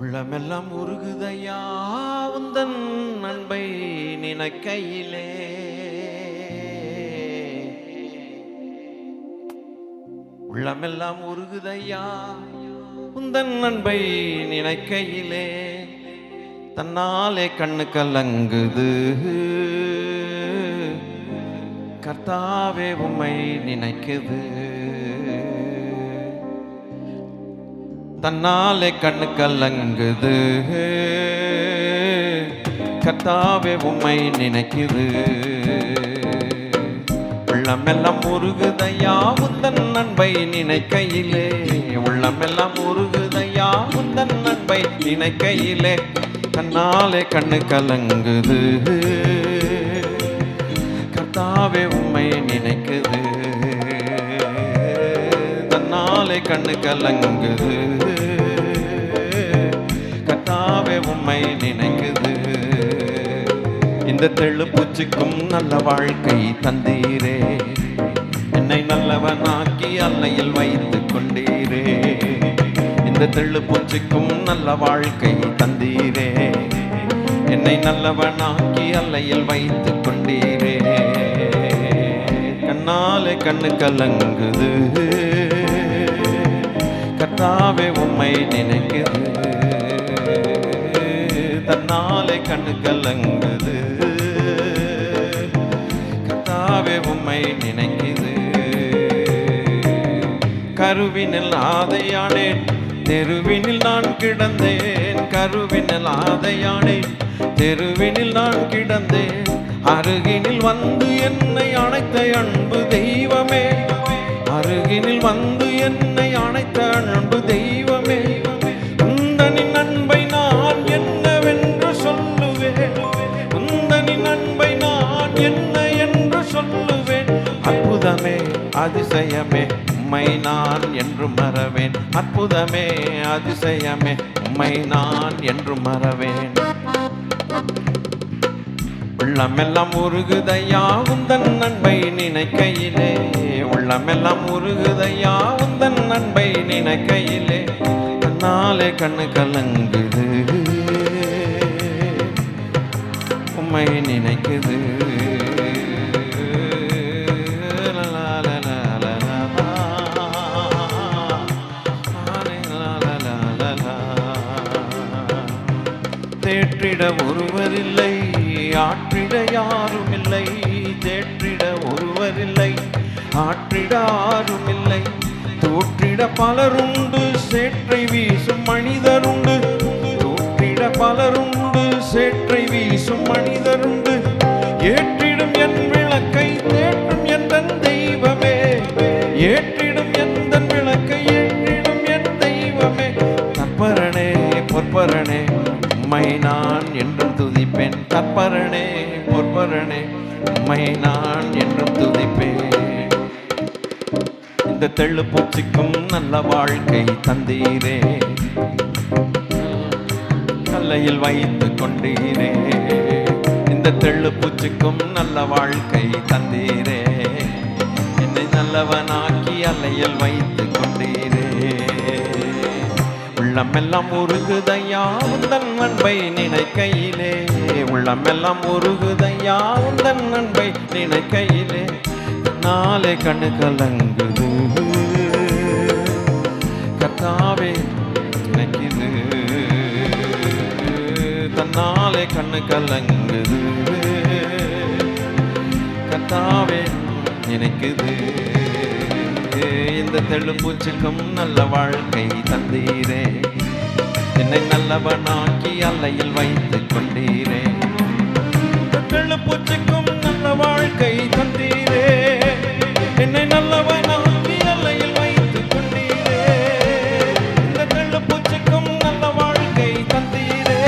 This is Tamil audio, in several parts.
உள்ளமெல்லாம் உருகுதையா உந்தன் அன்பை நினைக்கையிலே. உள்ளமெல்லாம் உருகுதையா உந்தன் அன்பை நினைக்கையிலே. தன்னாலே கண்ணு கலங்குது கர்த்தாவே உம்மை நினைக்குது. தன்னாலே கண்ணு கலங்குது கர்த்தாவே உம்மை நினைக்குது. உள்ளமெல்லாம் உருகுதையா உந்தன் அன்பை நினைக்கையிலே. உள்ளமெல்லாம் உருகுதையா உந்தன் அன்பை நினைக்கையிலே. தன்னாலே கண்ணு கலங்குது கர்த்தாவே உம்மை நினைக்குது. தன்னாலே கண்ணு கலங்குது கர்த்தாவே உம்மை நினைக்குது. இந்த தெள்ளு பூச்சிக்கும் நல்ல வாழ்க்கை தந்தீரே. என்னை நல்லவனாக்கி அல்லையில் வைத்து கொண்டீரே. இந்த தெள்ளு பூச்சிக்கும் நல்ல வாழ்க்கை தந்தீரே. என்னை நல்லவனாக்கி அல்லையில் வைத்து கொண்டீரே. கண்ணாலே கண்ணு கலங்குது கர்த்தாவே உம்மை நினைக்குது. தன்னாலே கண்ணு கலங்குது கர்த்தாவே உம்மை நினைக்குது. கருவினில் ஆதையானேன் தெருவினில் நான் கிடந்தேன். கருவினில் ஆதையானேன் தெருவினில் நான் கிடந்தேன். அருகினில் வந்து என்னை அணைத்த அன்பு தெய்வமே. அருகினில் வந்து என்னை அணைத்த அன்பு தெய்வமே. உந்தனின் அன்பை நான் என்னவென்று சொல்லுவேன். உந்தனின் அன்பை நான் என்ன என்று சொல்லுவேன். அற்புதமே அதிசயமே உம்மை நான் என்று மறவேன். அற்புதமே அதிசயமே உம்மை நான் என்று மறவேன். உள்ளமெல்லாம் உருகுதையா உந்தன் அன்பை நினைக்கையிலே. உள்ளமெல்லாம் உருகுதையா உந்தன் அன்பை நினைக்கையிலே. தன்னாலே கண்ணு கலங்குது உம்மை நினைக்குது. தேற்றிட ஒருவரில்லை ஆற்றிட யாருமில்லை. தேற்றிட ஒருவரில்லை ஆற்றிட யாருமில்லை. தோற்றிட பலருண்டு சேற்றை வீசும் மனிதருண்டு. தோற்றிட பலருண்டு சேற்றை வீசும் மனிதருண்டு. ஏற்றிடும் என் விளக்கை தேற்றும் எந்தன் தெய்வமே. ஏற்றிடும் எந்தன் விளக்கை ஏற்றிடும் என் தெய்வமே. தற்பரனே பொற்பரனே உம்மை நான் என்றும் துதிப்பேன். தற்பரனே பொற்பரனே உம்மை நான் என்றும் துதிப்பேன். இந்த தெள்ளு பூச்சிக்கும் நல்ல வாழ்க்கை தந்தீரே. கல்லையில் வைத்து கொண்டீரே. இந்த தெள்ளு பூச்சிக்கும் நல்ல வாழ்க்கை தந்தீரே. என்னை நல்லவனாக்கி அல்லையில் வைத்து கொண்டீரே. உள்ளமெல்லாம் உருகுதையா உந்தன் அன்பை நினைக்கையிலே. உள்ளமெல்லாம் உருகுதையா உந்தன் அன்பை நினைக்கையிலே. நாளே கண்ணு கலங்குது கர்த்தாவே நினைக்குது. தன்னாலே கண்ணு கலங்குது கர்த்தாவே நினைக்குது. இந்த தெள்ளு பூச்சிக்கும் நல்ல வாழ்க்கை தந்தீரே. என்னை நல்லவனாக்கி அல்லையில் வைத்து கொண்டீரே. இந்த தெள்ளு பூச்சிக்கும் நல்ல வாழ்க்கை தந்தீரே. என்னை நல்லவனாக்கி அல்லையில் வைத்து கொண்டீரே. இந்த தெள்ளு பூச்சிக்கும் நல்ல வாழ்க்கை தந்தீரே.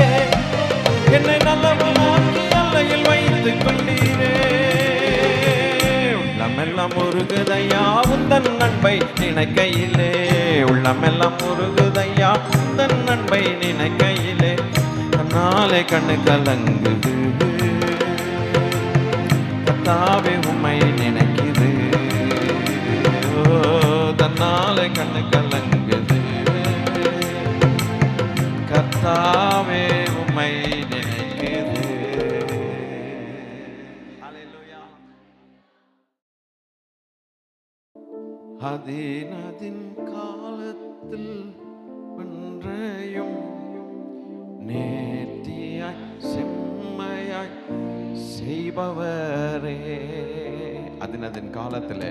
என்னை நல்லவனாக்கி அல்லையில் வைத்து கொண்டீரே. உள்ளமெல்லாம் உருகுதையா உந்தன் அன்பை நினைக்கையிலே. உள்ளமெல்லாம் உருகுதையா உந்தன் அன்பை நினைக்கையிலே. தன்னாலே கண்ணு கலங்குது கர்த்தாவே உம்மை நினைக்குது. தன்னாலே கண்ணு கலங்குது கர்த்தா கர்த்தாவே உம்மை நினைக்குது. அதின் காலத்தில் ஒன்றையும் நேர்த்தியாய் செம்மையாய் செய்பவரே. அதின் காலத்தில்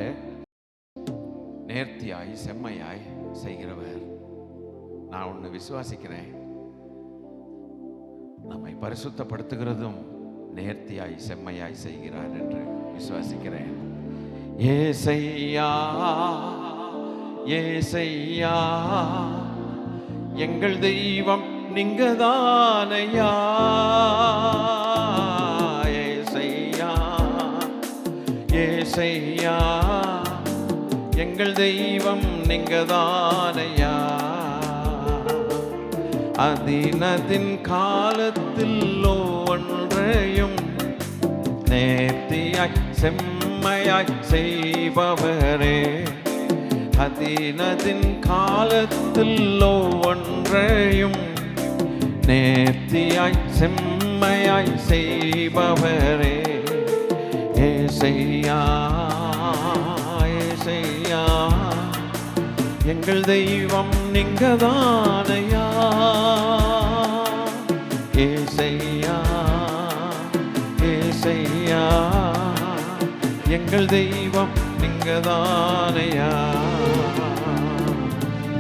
நேர்த்தியாய் செம்மையாய் செய்கிறவர். நான் ஒன்று விசுவாசிக்கிறேன், நம்மை பரிசுத்தப்படுத்துகிறதும் நேர்த்தியாய் செம்மையாய் செய்கிறார் என்று விசுவாசிக்கிறேன். ஏசையா ஏசையா எங்கள் தெய்வம் நீங்கதானையா. ஏசையா ஏசையா எங்கள் தெய்வம் நீங்கதானையா. அதின் காலத்தில் ஒன்றையும் நேர்த்தியாய் செம்மையாய் செய்பவரே. அதின் காலத்தில் ஒன்றையும் நேர்த்தியாய் செம்மையாய் செய்பவரே. ஏசையா ஏசையா எங்கள் தெய்வம் நீங்கதானையா. ஏசையா ஏசையா எங்கள் தெய்வம் நீங்கதானையா.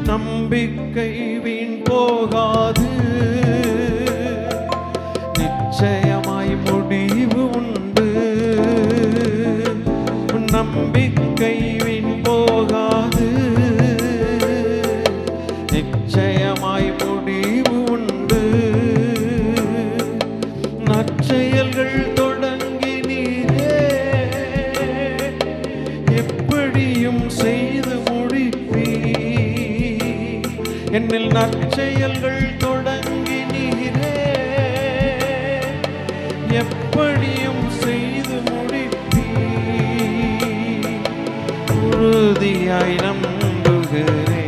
நம்பிக்கை வீண் போகாது, நிச்சயமாய் முடிவு உண்டு. நம்பிக்கை வீண் போகாது, நிச்சயமாய் முடிவு உண்டு. நற்செயல்கள் தொடங்கி நீரே எப்படியும் செய்து முடிப்பீ. என்னில் நற்செயல்கள் தொடங்கி நீரே எப்படியும் செய்து முடிப்பீ. உறுதியாய் நம்புகிறேன்,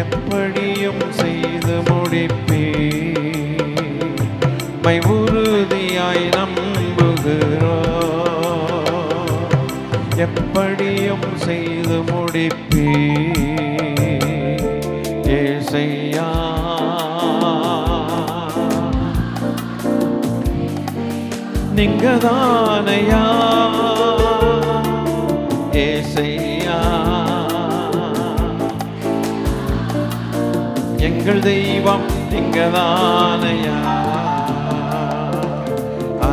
எப்படியும் செய்து முடிப்பீ. மை உறுதியாய் நம்புகிறோம், எப்படியும் செய்து முடிப்பீ. ஏசையா நீங்கதானையா. ஏசையா எங்கள் தெய்வம் நீங்கதானையா.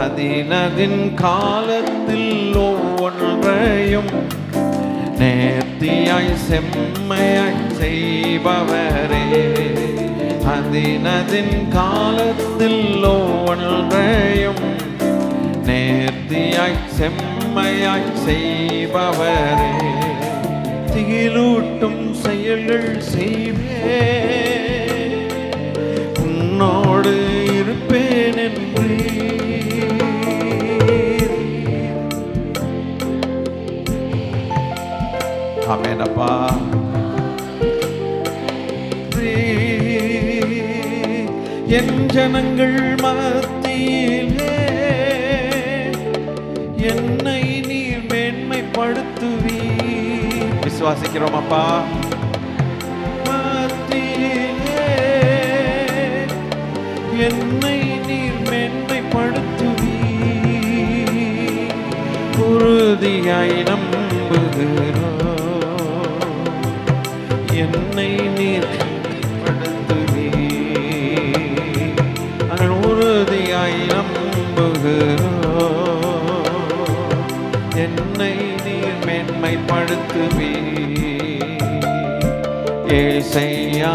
அதின் காலத்தில் ஒன்றையும் நேர்த்தியாய் செம்மையாய் செய்பவரே. அதின் காலத்தில் ஒன்றையும் நேர்த்தியாய் செம்மையாய் செய்பவரே. திகிலூட்டும் செயல்கள் செய்வே, உன்னோடு இருப்பேன் என்று. ஆமெனப்பா. என் ஜனங்கள் மத்தியிலே என்னை நீர் மேன்மைப்படுத்துவீ. விசுவாசிக்கிறோம் அப்பா. மத்தியிலே என்னை நீர் மேன்மைப்படுத்துவீ. உறுதியாய் நம்புகிறோம், என்னை நீர் படுத்துவீ. நாங்கள் உறுதியாய் நம்புகிறோம், என்னை நீர் மேன்மைப்படுத்துவீ. ஏசையா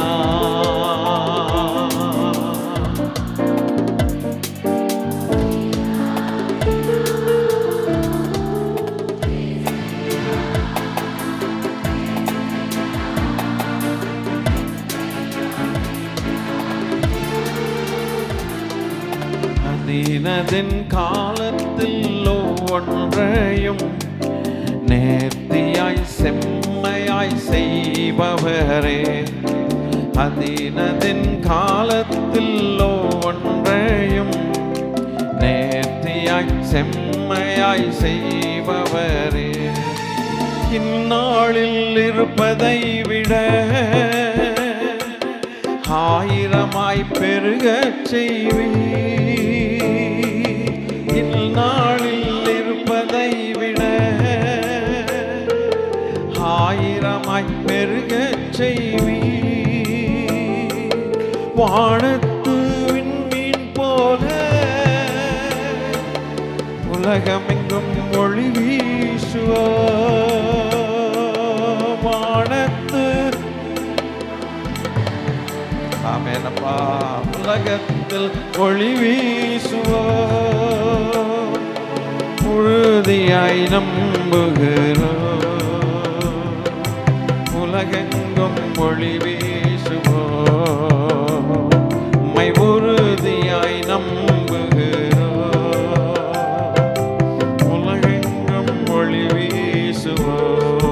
அதின் காலத்தில் ஒன்றையும் நேர்த்தியாய் செம்மையாய் செய்பவரே. அதினதின் காலத்தில் ஒவ்வொன்றையும் நேர்த்தியாய் செம்மையாய் செய்பவரே. இந்நாளில் இருப்பதை விட ஆயிரமாய் பெருகச் செய்வீர். இந்நாளில் இருப்பதை விட ஆயிரமாய் பெருகச் செய்வீர். வானத்து விண்மீன் போல உலகமெங்கும் ஒளி வீசுவோம். வானத்து ஆமெனப்பா உலகத்தில் ஒளி வீசுவோம். உறுதியாய் நம்புகிறோம். உலகெங்கும் ஒளி வீசுவோம். உம்மை உறுதியாய் நம்புகிறோம். உலகெங்கும் ஒளி வீசுவோம்.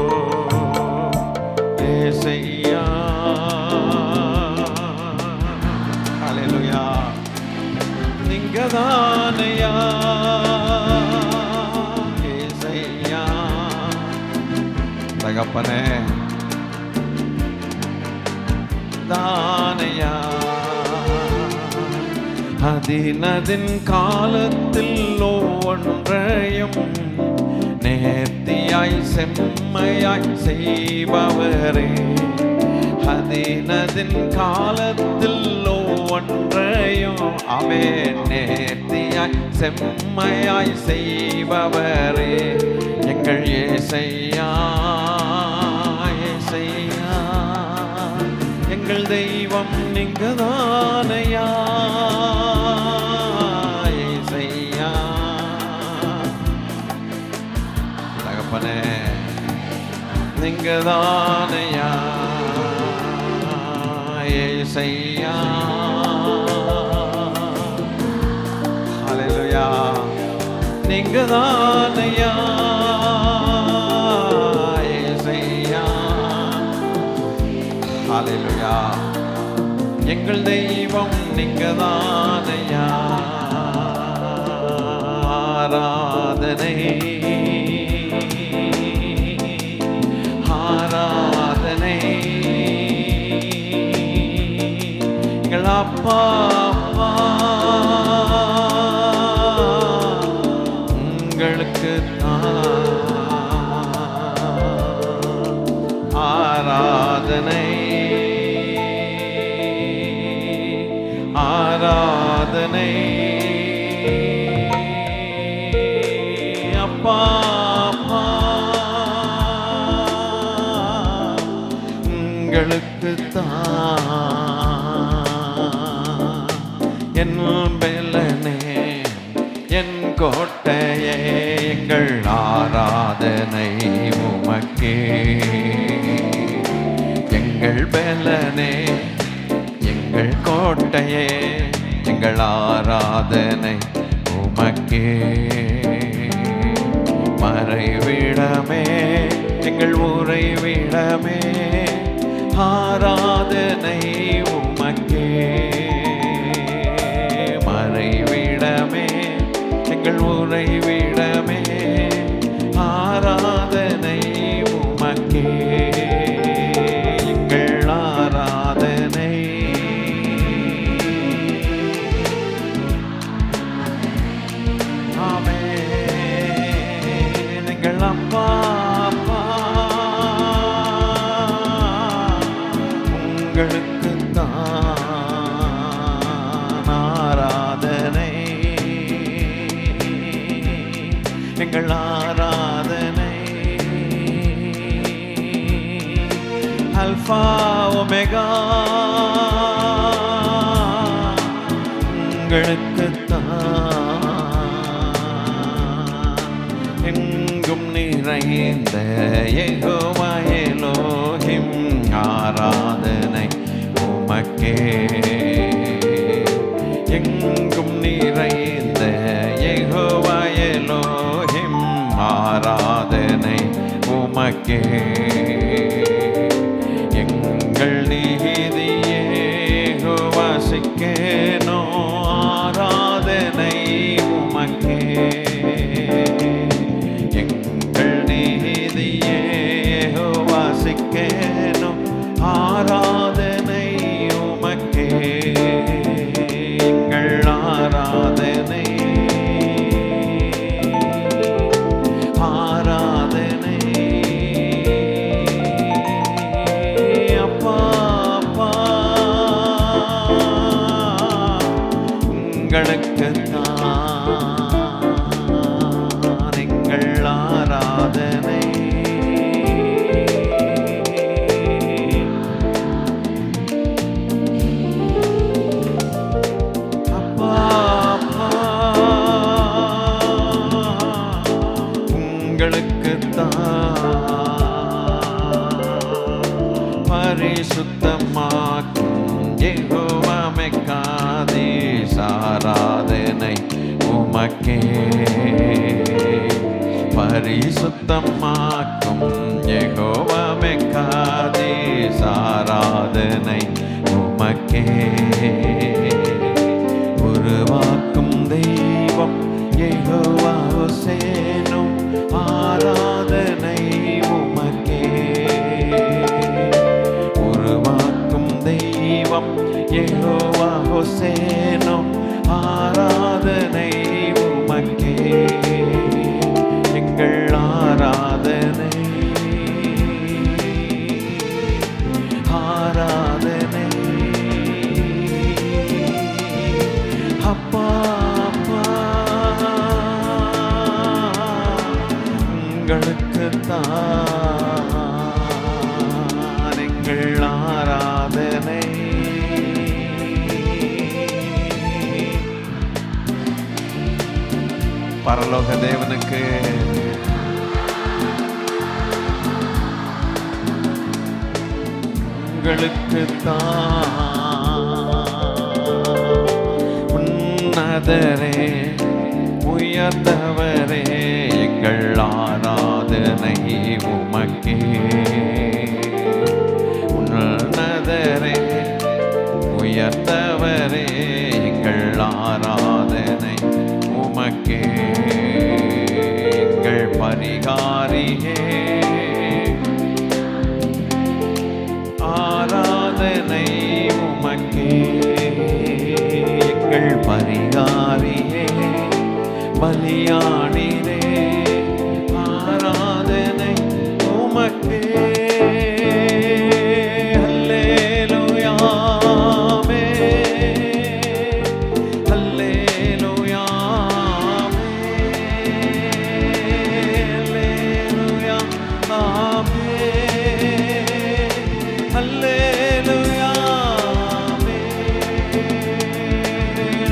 ஏசையா ஹல்லேலூயா. நீங்கதானையா ஏசையா. தகப்பனே தானையா. அதினதின் காலத்தில் ஒவ்வொன்றையும் நேர்த்தியாய் செம்மையாய் செய்பவரே. அதினதின் காலத்தில் ஒவ்வொன்றையும் அவன் நேர்த்தியாய் செம்மையாய் செய்பவரே. எங்கள் ஏசையா ஏசையா. எங்கள் தெய்வம் நீங்கதானையா ஏசையா. தகப்பனே நீங்கதானையா ஏசையா. ஹல்லேலூயா. நீங்கதானையா ஏசையா. ஹல்லேலூயா. எங்கள் தெய்வம் நீங்கதானையா. ஆராதனை ஆராதனை எங்கள் அப்பா அப்பா உங்களுக்கு ஆராதனை ஆராதனை அப்பா அப்பா உங்களுக்கு என் பெலனே என் கோட்டையே. எங்கள் ஆராதனை உமக்கே. எங்கள் பெலனே எங்கள் கோட்டையே. எங்கள் ஆராதனை உமக்கே. மறைவிடமே எங்கள் உறைவிடமே. ஆராதனை உமக்கே. மறைவிடமே எங்கள் உறைவிடமே. ஆராதனை உமக்கே. எங்கள் ஆராதனை ஆமென். எங்கள் அப்பா அப்பா உங்களுக்கு ஆராதனை. எங்கள் ஆராதனை அல்பா ஒமேகா உங்களுக்கு எங்கும் நிறைந்த யெகோவா எலோஹிம். ஆராதனை உமக்கே. எங்கும் நிறைந்த யெகோவா எலோஹிம். ஆராதனை உமக்கே. எங்கள் நீதியே உங்களுக்குத்தான் எங்கள் ஆராதனை. அப்பா அப்பா உங்களுக்குத்தான் பரிசுத்தமாக்கும் யெகோவா மெக்காதேஷ் ஆராதனை உமக்கே. பரிசுத்தமாக்கும் யெகோவா மெக்காதேஷ் ஆராதனை உமக்கே. உருவாக்கும் தெய்வம் யெகோவா ஹோசேனோ ஆராதனை உமக்கே. உருவாக்கும் தெய்வம் யெகோவா ஹோசேனோ ஆராதனை உமக்கே. எங்கள் ஆராதனை ஆராதனை. அப்பா அப்பா உங்களுக்குத்தான் எங்கள் ஆராதனை. பரலோக தேவனுக்கு உங்களுக்குத்தான் உன்னதரே உயர்ந்தவரே எங்கள் ஆராதனை உமக்கே. உன்னதரே உயர்ந்தவரே எங்கள் ஆராதனை உமக்கே. எங்கள் பரிகாரியே ஆராதனை உமக்கே. எங்கள் பரிகாரியே பலியானிலே ஆராதனை உமக்கே. அல்லேலூயா அல்லேலூயா அல்லேலூயா அல்லேலூயா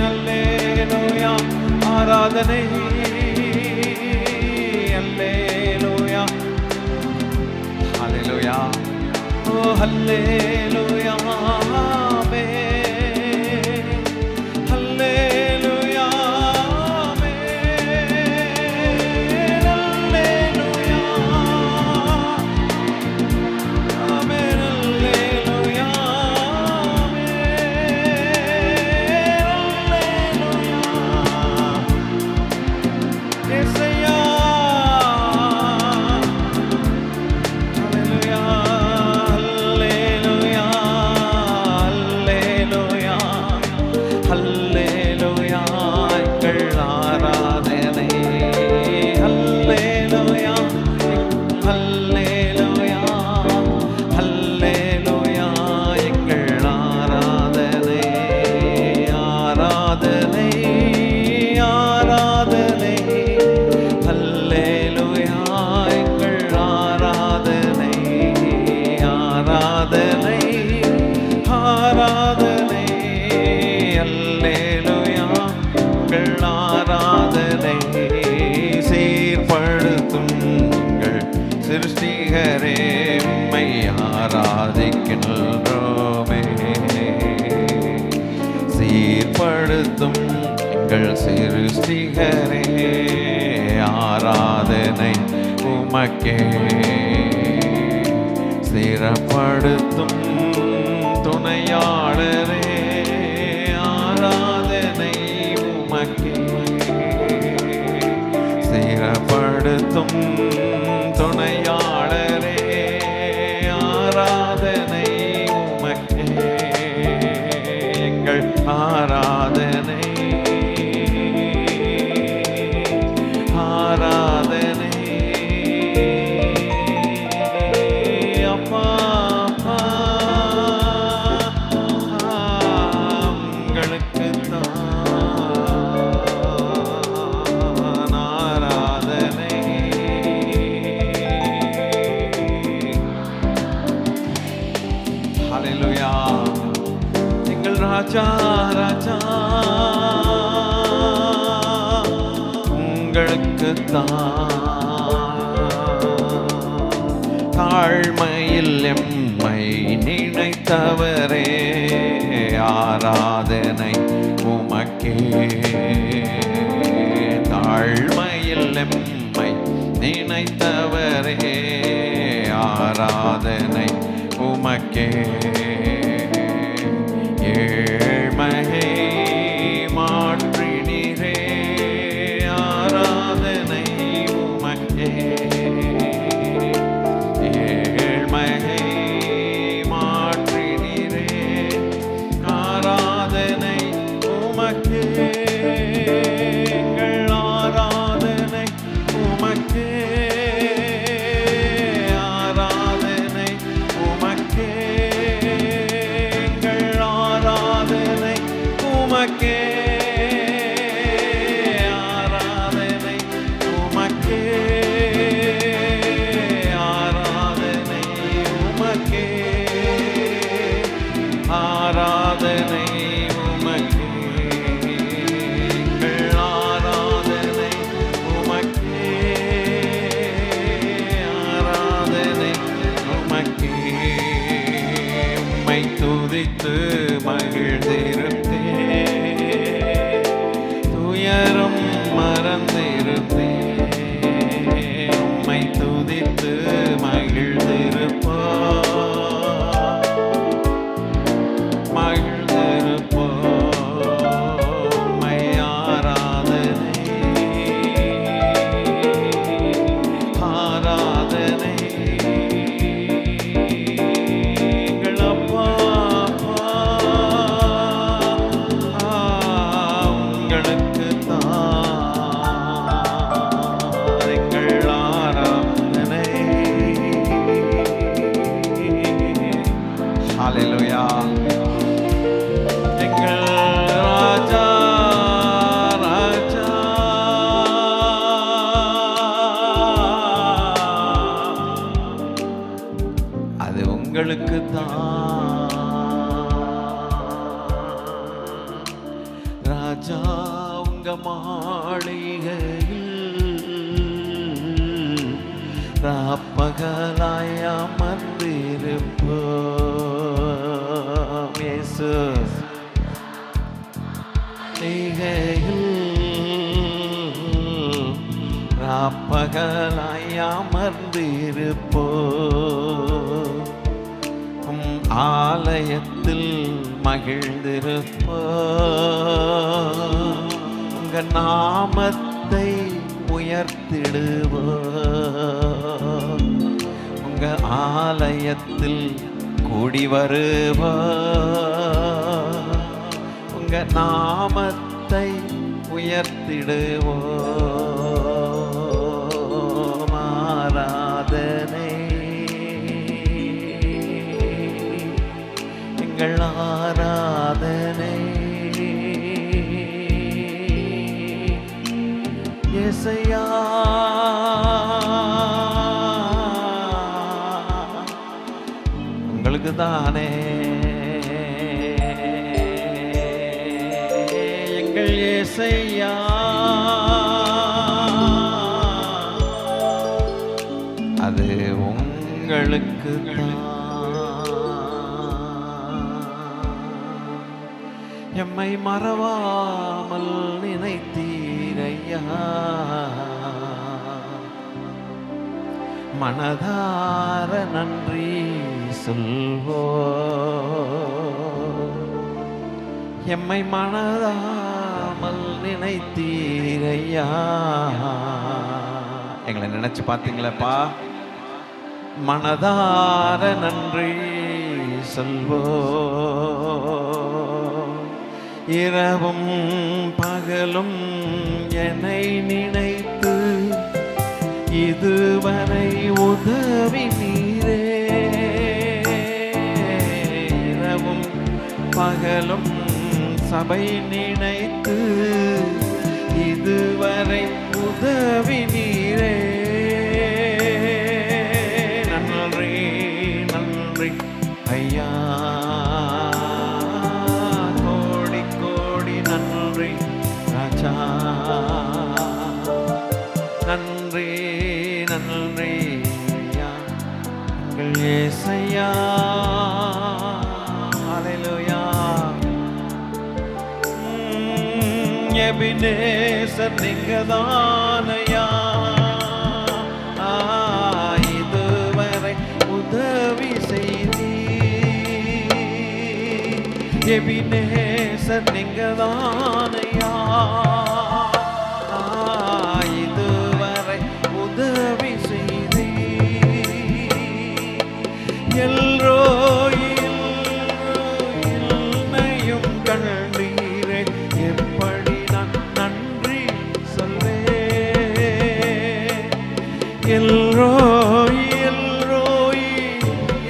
அல்லேலூயா ஆராதனை. அல்லேலூயா அல்லேலூயா ஓ அல்லேலூயா அல்லேலூயா சிருஷ்டிகரே உம்மை ஆராதிக்கின்றோமே. சீர்படுத்தும் எங்கள் சிருஷ்டிகரே ஆராதனை உமக்கே. ஸ்திரப்படுத்தும் துணையாளரே ஆராதனை உமக்கே. ஸ்திரப்படுத்தும் துணையாளரே ஆராதனை உமக்கே. எங்கள் ஆராதனை ஆராதனை. அப்பா அப்பா உங்களுக்குத்தான் ஹalleluya. எங்கள் ராஜா ராஜா உங்களுக்கு தாழ்மையில் எம்மை நினைத்தவரே ஆராதனை உமக்கே. தாழ்மையில் எம்மை நினைத்தவரே ஆராதனை உமக்கே. ஏழ்மையை மாற்றினீரே ஆராதனை உமக்கே. ஏழ்மையை மாற்றினீரே ஆராதனை உமக்கே. எங்கள் ஆராதனை உமக்கே. ஆராதனை உமக்கே. எங்கள் ஆராதனை உமக்கே. ஆராதனை உமக்கே. ஆராதனை உமக்கே. ஆராதனை உமக்கே. எங்கள் ஆராதனை உமக்கே. ஆராதனை உமக்கே. உம்மை துதித்து மகிழ்ந்திருப்பேன், துயரம் மறந்திருப்பேன். உம்மை துதித்து மகிழ்ந்திருப்போம், மகிழ்ந்திருப்போம். உம்மை ஆராதனை ஆராதனை. எங்கள் அப்பா உங்களுக்கு எங்கள் ஆராதனை. ஹalleluya. எங்கள் ராஜா ராஜா அது உங்களுக்கு ராஜா. உங்க மாளிகையில் ராப்பகலாய் அமர்ந்திருப்போம். இயேசு ராப்பகலாய் அமர்ந்திருப்போம். ஆலயத்தில் மகிழ்ந்திருப்போம். உங்க நாமத்தை உயர்த்திடுவோம். உங்க ஆலயத்தில் கூடி வருவோம். உங்க நாமத்தை உயர்த்திடுவோம். ஆராதனை எங்கள் ஆராதனை. இயேசையா உங்களுக்கு தானே. எங்கள் இயேசையா அது உங்களுக்கு தான். எம்மை மறவாமல் நினைத்தீரையா, மனதார நன்றி சொல்வோ. எம்மை மனதாமல் நினைத்தீரையா. எங்களை நினைச்சு பார்த்தீங்களப்பா. மனதார நன்றி சொல்வோ. இரவும் பகலும் என்னை நினைத்து இதுவரை உதவி நீரே. இரவும் பகலும் சபை நினைத்து இதுவரை உதவி நீரே. நன்றி நன்றி ஐயா. எபினேசர் நீங்கதானையா, இதுவரை உதவி செய்தி. எபினேசர் நீங்கதானையா, இதுவரை உதவி செய்தி. என்னையும் கண்டீரே, எப்படி நான் நன்றி சொல்வேன். எல்ரோய்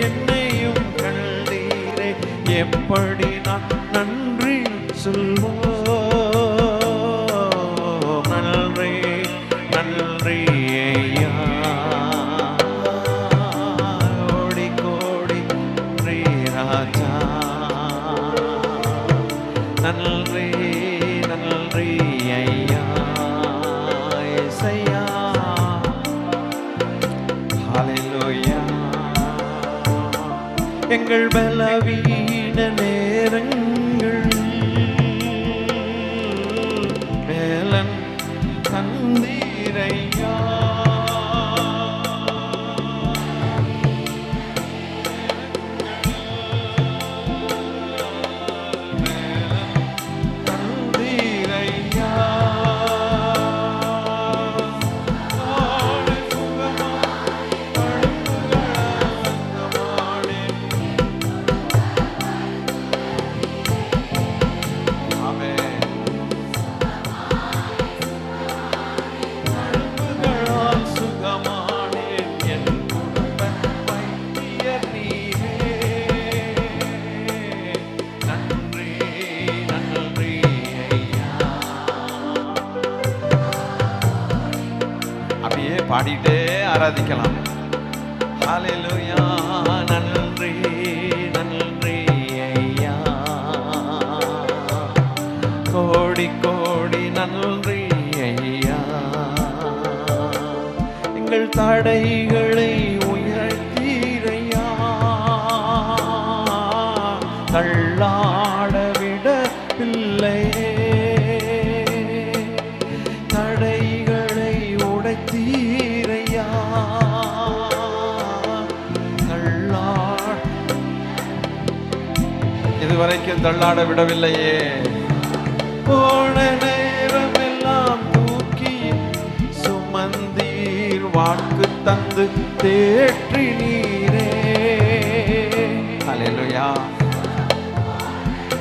என்னையும் கண்டீரே, எப்படி நான் நன்றி சொல்வோம். நன்றி நன்றி ஐயா, கோடி கோடி நன்றி ராஜா. நன்றி நன்றி ஐயா இயேசையா. ஹல்லேலூயா. எங்கள் பலவீன நேரங்கள் மேலன் தந்தீரையா. பாடிட்டே ஆராதிக்கலாம். ஹல்லேலூயா. நன்றி நன்றி ஐயா, கோடி கோடி நன்றி ஐயா. எங்கள் தடைகளை உயர்த்தீரையா, தள்ளாட விடவில்லையே. தடைகளை உடைத்தீரையா, இதுவரைக்கும் தள்ளாட விடவில்லையே. போன நேரமெல்லாம் தூக்கி சுமந்தீர், வாக்கு தந்து தேற்றி நீரே. ஹல்லேலூயா.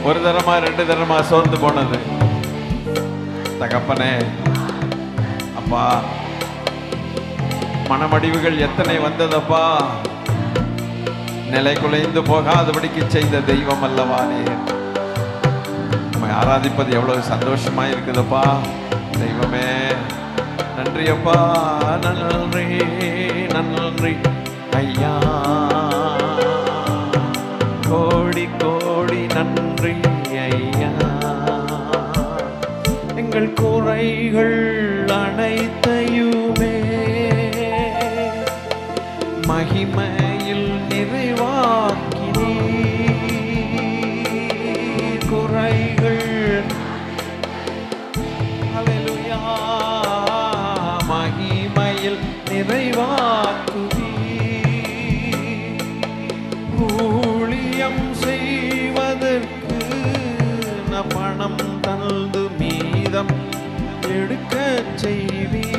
ஒரு தரமா 2 தரமா சோர்ந்து போனது தகப்பனே அப்பா, மனமடிவுகள் எத்தனை வந்ததப்பா, நிலை குலைந்து போகாதபடிக்கு செய்த தெய்வம் அல்லவா நீர். நம்மை ஆராதிப்பது எவ்வளவு சந்தோஷமா இருக்குதுப்பா தெய்வமே. நன்றி அப்பா, நன்றி நன்றி ஐயா, கோடி கோடி நன்றி ஐயா. எங்கள் குறைகள் அனைத்தையுமே மகிமையில் நிறைவாக்கினீர். குறைகள் ஹல்லேலூயா, மகிமையில் நிறைவாக்குவீர். ஊழியம் செய்வதற்கு பணம் தந்து மீதம் எடுக்க செய்வீர்.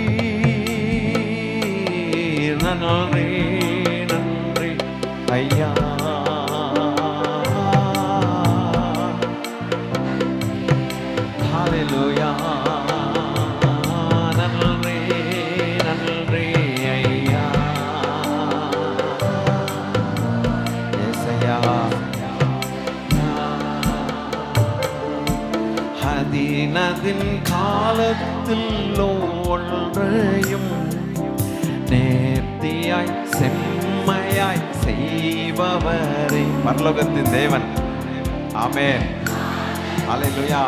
நன்றி நன்றி ஐயா. ஹல்லேலூயா. நன்றி நன்றி ஐயா இயேசையா. அதினதின் காலத்தில் ஒன்றையும் நேர்த்தியாய் செம்மையாய் செய்பவரே பரலோகத்தின் தேவன். ஆமென். ஹல்லேலூயா.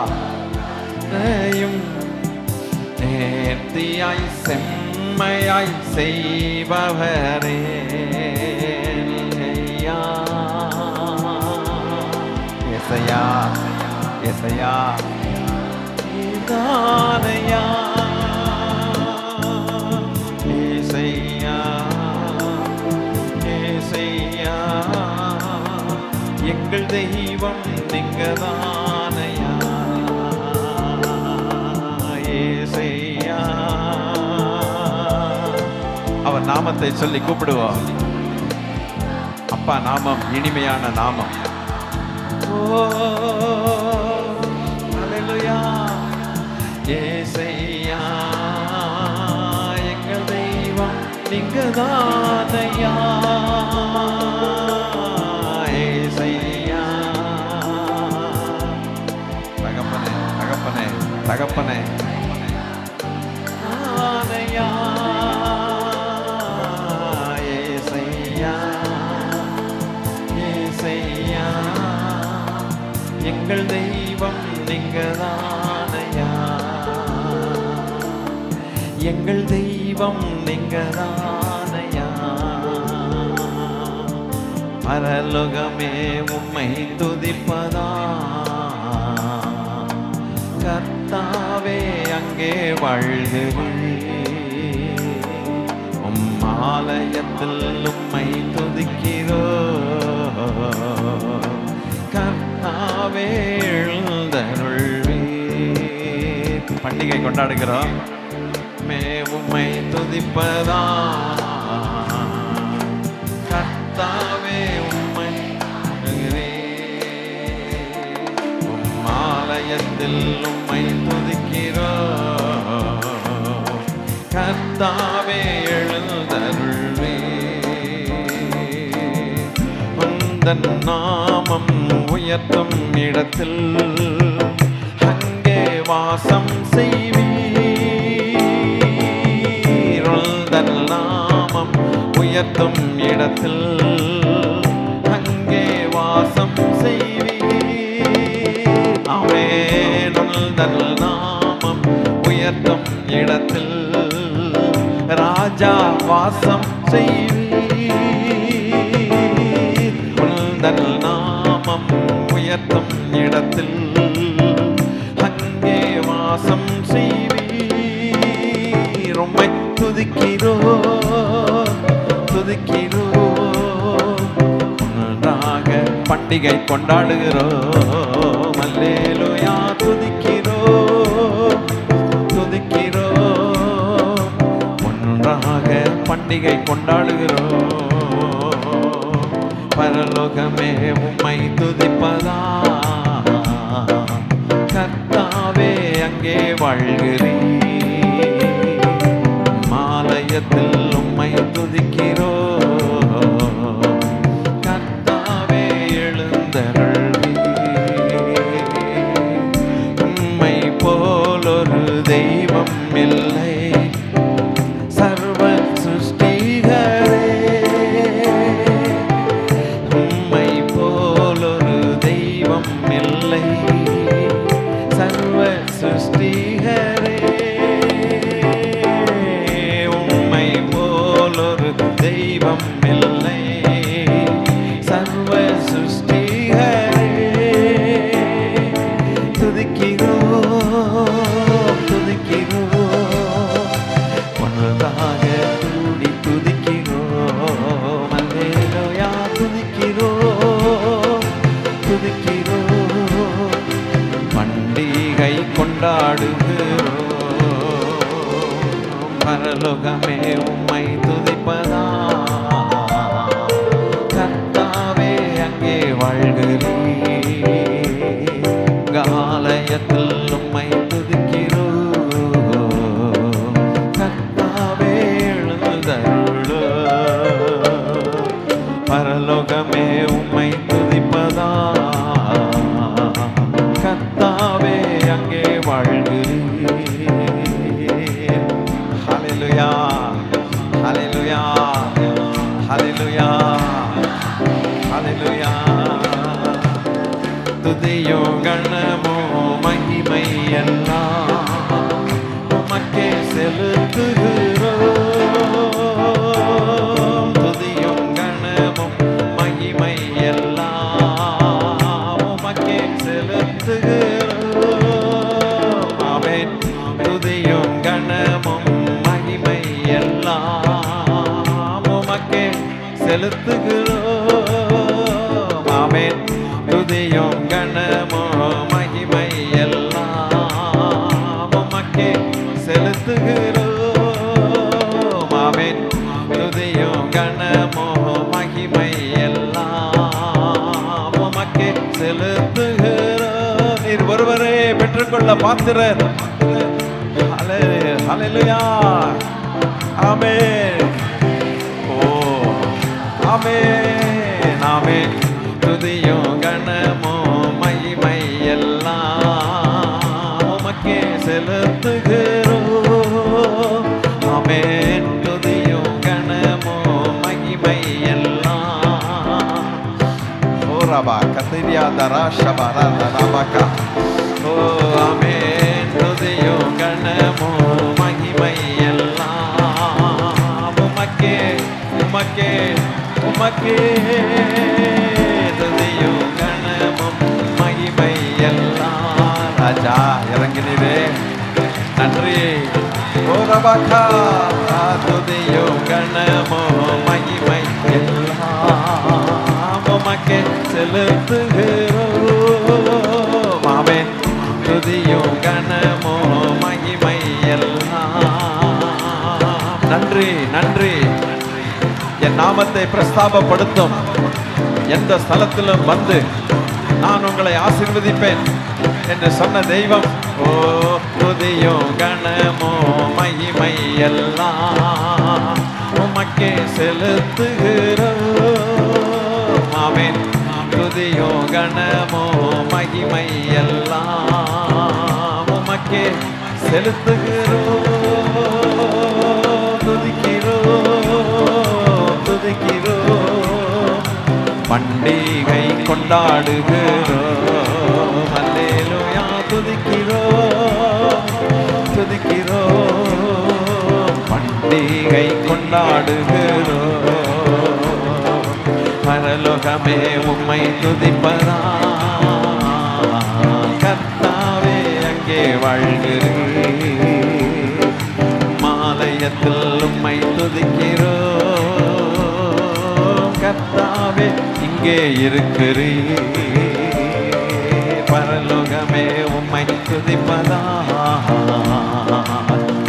நேர்த்தியாய் செம்மையாய் செய்பவரே இயேசையா. இயேசையா. தானையா ஏசையா ஏசையா எங்கள் தெய்வம் நீங்கதானையா ஏசையா. அவர் நாமத்தை சொல்லி கூப்பிடுவோம். அப்பா நாமம் இனிமையான நாமம். ஓ அல்லேலூயா ஏசையா எங்கள் தெய்வம் நீங்கதானையா ஏசையா. தகப்பனே தகப்பனே தகப்பனே ஆனையா ஏசையா ஏசையா எங்கள் தெய்வம் நீங்கதானையா எங்கள் தெய்வம் நீங்கதானையா. பரலோகமே உம்மை துதிப்பதா கர்த்தாவே அங்கே வாழ்கிறீர். உம் ஆலயத்தில் உம்மை துதிக்கிறோ கர்த்தாவே எழுந்தருள்வீர். பண்டிகை கொண்டாடுகிறோம். உம்மை துதிப்பதா கர்த்தாவே உம்மை உம் ஆலயத்தில் உம்மை துதிக்கிறோ கர்த்தாவே எழுந்தருள்வீர். உந்தன் நாமம் உயர்த்தும் இடத்தில் அங்கே வாசம் செய்வீர். உந்தன் நாமம் உயர்த்தும் இடத்தில் அங்கே வாசம் செய்வீர். ஆமென். உந்தன் நாமம் உயர்த்தும் இடத்தில் ராஜா வாசம் செய்வீர். உந்தன் நாமம் உயர்த்தும் இடத்தில் அங்கே வாசம் செய்வீர். உம்மை துதிக்கிறோ துதிக்கிறோ ஒன்றாக பண்டிகை கொண்டாடுகிறோம். அல்லேலூயா துதிக்கிறோ துதிக்கிறோ ஒன்றாக பண்டிகை கொண்டாடுகிறோம். பரலோகமே உம்மை துதிப்பதா கர்த்தாவே அங்கே வாழ்கிறீர். மாலயத்தில் உம்மை துதிக்கிறோ கர்த்தாவே எழுந்தருள்வீர். உம்மை போலொரு தெய்வம் இல்லை சர்வ சிருஷ்டிகரே. உம்மை போலொரு தெய்வம் இல்லை சர்வ சிருஷ்டிகரே. உம்மை போலொரு தெய்வம் இல்லை சர்வ சிருஷ்டிகரே. துதிக்கிறோ துதிக்கிறோ ஒன்றாக கூடி துதிக்கிறோ. அல்லேலூயா துதிக்கிறோ துதிக்கிறோ பண்டிகை கொண்டாடுகிறோம். பரலோகமே உம்மை துதிப்பதா கர்த்தாவே அங்கே வாழ்கிறீர். ஆலயத்தில் உம்மை துதிக்கிறோ கர்த்தாவே எழுந்தருளோ. பரலோகமே உம்மை துதிப்பதா கர்த்தாவே அங்கே வாழ்கிறீர். ஹல்லேலூயா ஹல்லேலூயா ஹல்லேலூயா ஹல்லேலூயா. துதியோ கணமோ மகிமை எல்லாம் உமக்கே செலுத்துகிறோம். துதியும் கணமும் மகிமை எல்லாம் உமக்கே செலுத்துகிறோம். ஆமென். செலுத்துகிறோம். ஆமென். துதியும் கனமும் மகிமை எல்லாம் உமக்கே செலுத்துகிறோம். ஆமென். துதியும் கனமும் மகிமை எல்லாம் உமக்கே செலுத்துகிறோம். நீர் ஒருவரே பெற்றுக்கொள்ள பாத்திரர். ஹல்லேலூயா. ஆமென். ஓ ஆமென். ஆமென். துதியும் கனமும் மகிமை எல்லாம் உமக்கே செலுத்துகிறோம். ஆமென். துதியும் கனமும் மகிமை எல்லாம் ஓ ரபா கத்திரியா தரா ஷபரா தரபகா. ஓ ஆமென். துதியும் கனமும் மகிமை எல்லாம் உமக்கே உமக்கே உமக்கே. துதியும் கனமும் மகிமை எல்லாம். ராஜா இறங்கினீரே, நன்றி. ஓ ரபகா. துதியும் கனமும் மகிமை எல்லாம் உமக்கே செலுத்துகிறோம். ஆமென். துதியும் கனமும் மகிமை எல்லாம். நன்றி நன்றி. என் நாமத்தை பிரஸ்தாபப்படுத்தும் எந்த ஸ்தலத்திலும் வந்து நான் உங்களை ஆசீர்வதிப்பேன் என்று சொன்ன தெய்வம். ஓ துதியும் கனமும் மகிமை எல்லாம் உமக்கே செலுத்துகிறோம். ஆமென். துதியும் கனமும் மகிமை எல்லாம் உமக்கே செலுத்துகிறோம். துதிக்கிறோம் துதிக்கிறோம். பண்டிகை கொண்டாடுகிறோம். அல்லேலூயா. துதிக்கிறோம் துதிக்கிறோம். பண்டிகை கொண்டாடுகிறோம். பரலோகமே உம்மை துதிப்பதா. கர்த்தாவே அங்கே வாழ்கிறீர். மாலயத்தில் உம்மை துதிக்கிறோம். கர்த்தாவே இங்கே இருக்கிறீர். பரலோகமே உம்மை துதிப்பதா.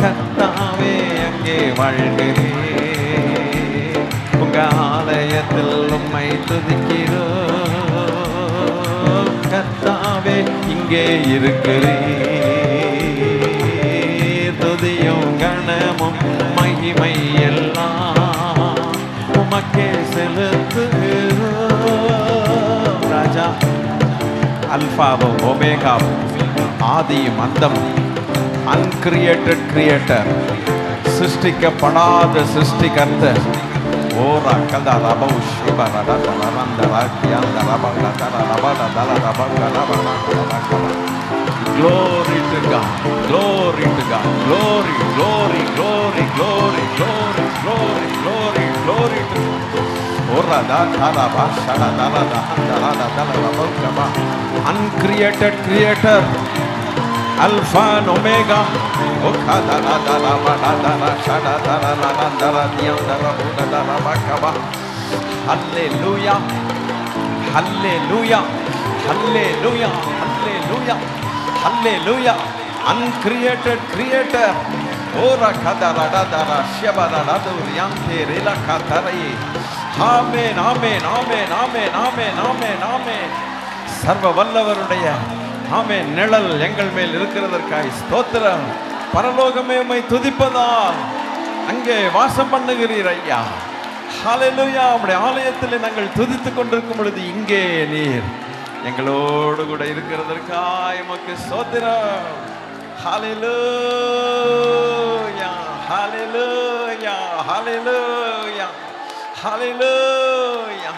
கர்த்தாவே அங்கே வாழ்கிறீர். உங்க ஆலயத்தில் உம்மை துதிக்கிறோம். கர்த்தாவே இங்கே இருக்கிறீர். துதியும் கனமும் மகிமை எல்லாம் உமக்கே செலுத்துகிறோம். ராஜா அல்பாவும் ஒமேகாவும் ஆதியும் அந்தமும் அன்கிரியேட்டட் கிரியேட்டர், சிருஷ்டிக்கப்படாத சிருஷ்டிகர்த்தர். ஓரா கதா ரபௌ ஷிபரடா தரந்தரா கியாந்தரா பகதரா ரபடா தல ரபகரா பகதரா. Glory to God, glory to God, glory, glory, glory, glory, glory, glory, glory, glory to God. Ora da thara ba shada dala da andara da dala rabau kaba. Uncreated creator, Alpha and Omega. Oka dala dala ba dala shada dala la andara diandara buda dala ba kaba. Hallelujah, hallelujah, hallelujah, hallelujah. Hallelujah. Uncreated creator. Ora kadara dara shebara duriante rela katarai. Amen, amen, amen, amen, amen, amen, amen. சர்வ வல்லவருடைய ஆமென் நிழல் எங்கள் மேல் இருக்கிறதற்காய் ஸ்தோத்திரம். பரலோகமே உம்மை துதிப்பதால் அங்கே வாசம் பண்ணுகிறீர் ஐயா. ஹல்லேலூயா. உம்முடைய ஆலயத்தில் நாங்கள் துதித்துக் கொண்டிருக்கும் பொழுது இங்கே நீர் எங்களோடு கூட இருக்கிறதற்காய் உமக்கு ஸ்தோத்திரம். ஹல்லேலூயா, ஹல்லேலூயா, ஹல்லேலூயா, ஹல்லேலூயா.